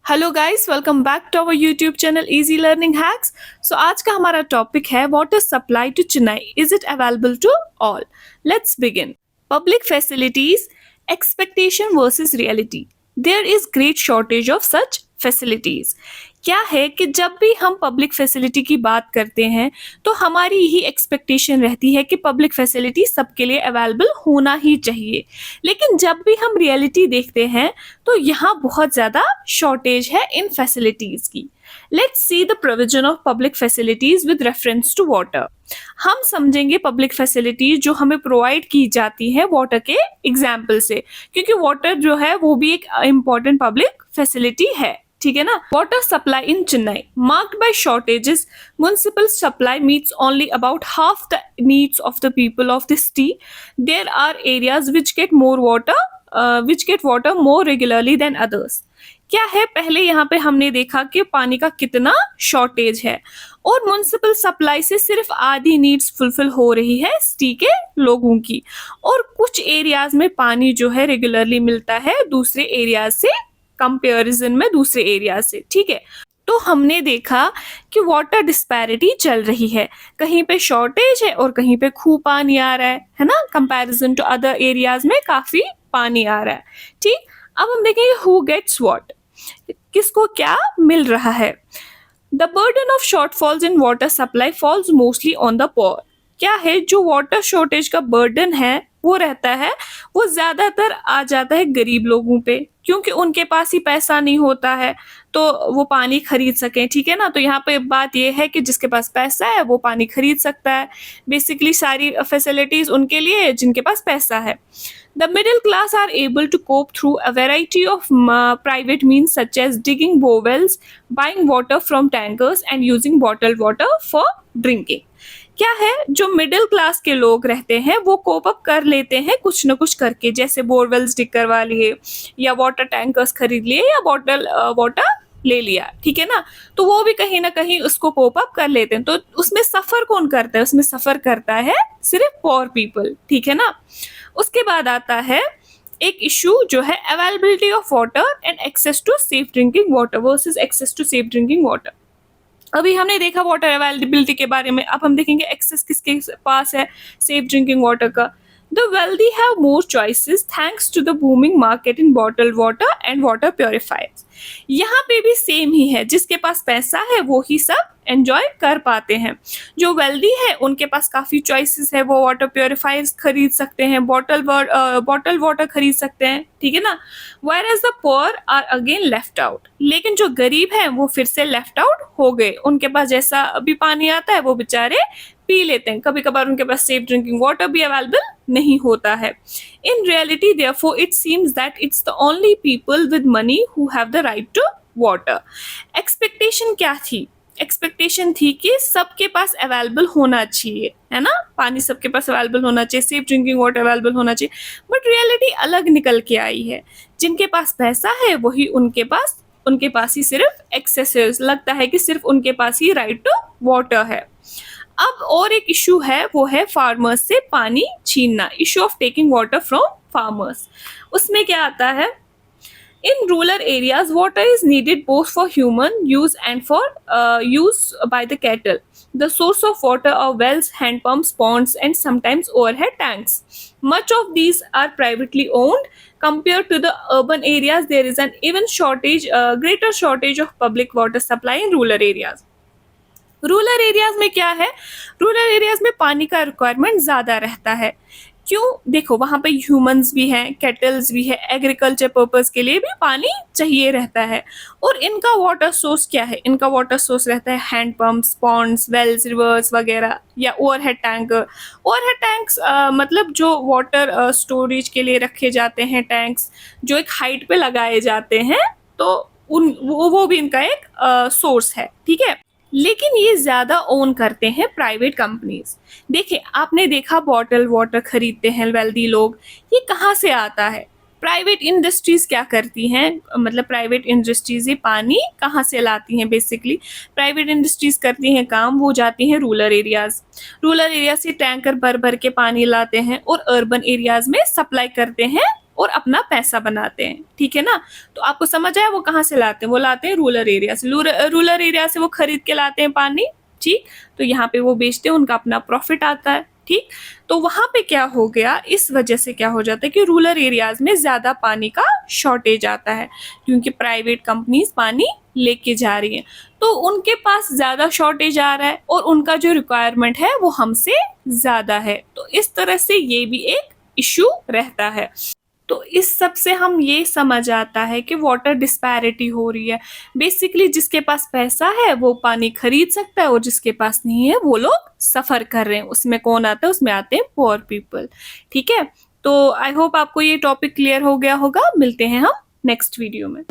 Hello guys, welcome back to our YouTube channel easy learning hacks. So आज का हमारा topic है water supply to Chennai, is it available to all. Let's begin. Public facilities, expectation versus reality. There is great shortage of such facilities. क्या है कि जब भी हम पब्लिक फैसिलिटी की बात करते हैं तो हमारी यही एक्सपेक्टेशन रहती है कि पब्लिक फैसिलिटी सबके लिए अवेलेबल होना ही चाहिए। लेकिन जब भी हम रियलिटी देखते हैं तो यहाँ बहुत ज़्यादा शॉर्टेज है इन फैसिलिटीज़ की। Let's see the provision of public facilities with reference to water. हम समझेंगे पब्लिक फैसिलिटीज जो हमें प्रोवाइड की जाती है वाटर के एग्जाम्पल से, क्योंकि वाटर जो है वो भी एक इम्पॉर्टेंट पब्लिक फैसिलिटी है। ठीक है ना। Water supply in Chennai marked by shortages, municipal supply meets only about half the needs of the people of the city. There are areas which get more water which get water more regularly than others. क्या है, पहले यहाँ पे हमने देखा कि पानी का कितना शॉर्टेज है और म्युनिसिपल सप्लाई से सिर्फ आधी नीड्स फुलफिल हो रही है सिटी के लोगों की, और कुछ एरियाज में पानी जो है रेगुलरली मिलता है दूसरे एरियाज से, कंपेरिजन में दूसरे एरिया से। ठीक है, तो हमने देखा कि वाटर डिस्पैरिटी चल रही है, कहीं पे शॉर्टेज है और कहीं पे खूब पानी आ रहा है ना। कंपैरिजन टू अदर एरियाज में काफी पानी आ रहा है। ठीक, अब हम देखेंगे हु गेट्स व्हाट, किसको क्या मिल रहा है। The burden of shortfalls in water supply falls mostly on the poor. क्या है, जो वाटर शॉर्टेज का बर्डन है वो रहता है, वो ज्यादातर आ जाता है गरीब लोगों पे, क्योंकि उनके पास ही पैसा नहीं होता है तो वो पानी खरीद सकें। ठीक है ना। तो यहाँ पे बात ये है कि जिसके पास पैसा है वो पानी खरीद सकता है। बेसिकली सारी फैसिलिटीज उनके लिए जिनके पास पैसा है। The middle class are able to cope through a variety of private means such as digging bore-wells, buying water from tankers and using bottled water for drinking. क्या है, जो मिडिल क्लास के लोग रहते हैं वो कोप अप कर लेते हैं कुछ न कुछ करके, जैसे बोरवेल्स डिग करवा लिए या वाटर टैंकर्स खरीद लिए या बॉटल वाटर ले लिया। ठीक है ना। तो वो भी कहीं ना कहीं उसको कोप अप कर लेते हैं। तो उसमें सफर कौन करता है, उसमें सफर करता है सिर्फ पुअर पीपल। ठीक है ना। उसके बाद आता है एक इशू जो है availability of water and access to safe drinking water versus access to safe drinking water. अभी हमने देखा वाटर अवेलेबिलिटी के बारे में, अब हम देखेंगे एक्सेस किसके पास है सेफ ड्रिंकिंग वाटर का। The wealthy have more choices thanks to the booming market in bottled water and water purifiers. यहाँ पे भी सेम ही है, जिसके पास पैसा है वो ही सब एंजॉय कर पाते हैं। जो वेल्दी है उनके पास काफ़ी चॉइसेस है, वो वाटर प्योरीफायर्स खरीद सकते हैं, बॉटल वाटर खरीद सकते हैं। ठीक है ना। Whereas the poor are again left out, लेकिन जो गरीब हैं वो फिर से लेफ्ट आउट हो गए। उनके पास जैसा अभी पानी आता है वो बेचारे पी लेते हैं, कभी कभार उनके पास सेफ ड्रिंकिंग वाटर भी अवेलेबल नहीं होता है। In reality therefore it seems that it's the only people with money who have the right to water. Expectation क्या थी, एक्सपेक्टेशन थी कि सबके पास अवेलेबल होना चाहिए, है ना, पानी सबके पास अवेलेबल होना चाहिए, सेफ ड्रिंकिंग वाटर अवेलेबल होना चाहिए। बट रियलिटी अलग निकल के आई है, जिनके पास पैसा है वही उनके पास ही सिर्फ एक्सेस लगता है कि सिर्फ उनके पास ही राइट टू वाटर है। अब और एक इशू है, वो है फार्मर्स से पानी छीनना, issue of taking water from farmers. उसमें क्या आता है, in rural areas water is needed both for human use and for use by the cattle. The source of water are wells, hand pumps, ponds and sometimes overhead tanks. Much of these are privately owned. Compared to the urban areas, there is an even greater shortage of public water supply in rural areas. Rural areas में क्या है, rural areas में पानी का requirement ज़्यादा रहता है। क्यों, देखो वहाँ पे ह्यूमंस भी हैं, कैटल्स भी है, एग्रीकल्चर पर्पस के लिए भी पानी चाहिए रहता है। और इनका वाटर सोर्स क्या है, इनका वाटर सोर्स रहता है hand pumps, ponds, wells, rivers वगैरह, या ओवरहेड टैंक। ओवरहेड टैंक्स मतलब जो वाटर स्टोरेज के लिए रखे जाते हैं टैंक्स, जो एक हाइट पे लगाए जाते हैं, तो वो भी इनका एक सोर्स है। ठीक है, लेकिन ये ज़्यादा ओन करते हैं प्राइवेट कंपनीज। देखिए, आपने देखा बॉटल वाटर खरीदते हैं वेल्दी लोग, ये कहाँ से आता है, प्राइवेट इंडस्ट्रीज क्या करती हैं, मतलब प्राइवेट इंडस्ट्रीज ये पानी कहाँ से लाती हैं। बेसिकली प्राइवेट इंडस्ट्रीज करती हैं काम, वो जाती हैं रूरल एरियाज से टैंकर भर भर के पानी लाते हैं और अर्बन एरियाज में सप्लाई करते हैं और अपना पैसा बनाते हैं, ठीक है ना। तो आपको समझ आया वो कहाँ से लाते हैं, वो लाते हैं रूरल एरिया से, रूरल एरिया से वो खरीद के लाते हैं पानी, ठीक। तो यहाँ पे वो बेचते हैं, उनका अपना प्रॉफिट आता है, ठीक। तो वहां पे क्या हो गया, इस वजह से क्या हो जाता है कि रूरल एरियाज में ज्यादा पानी का शॉर्टेज आता है, क्योंकि प्राइवेट कंपनीज पानी लेके जा रही हैं, तो उनके पास ज्यादा शॉर्टेज आ रहा है और उनका जो रिक्वायरमेंट है वो हमसे ज्यादा है। तो इस तरह से ये भी एक इश्यू रहता है। तो इस सब से हम ये समझ आता है कि वाटर डिस्पैरिटी हो रही है। बेसिकली जिसके पास पैसा है वो पानी खरीद सकता है और जिसके पास नहीं है वो लोग सफर कर रहे हैं। उसमें कौन आता है, उसमें आते हैं पुअर पीपल, ठीक है। तो आई होप आपको ये टॉपिक क्लियर हो गया होगा। मिलते हैं हम नेक्स्ट वीडियो में।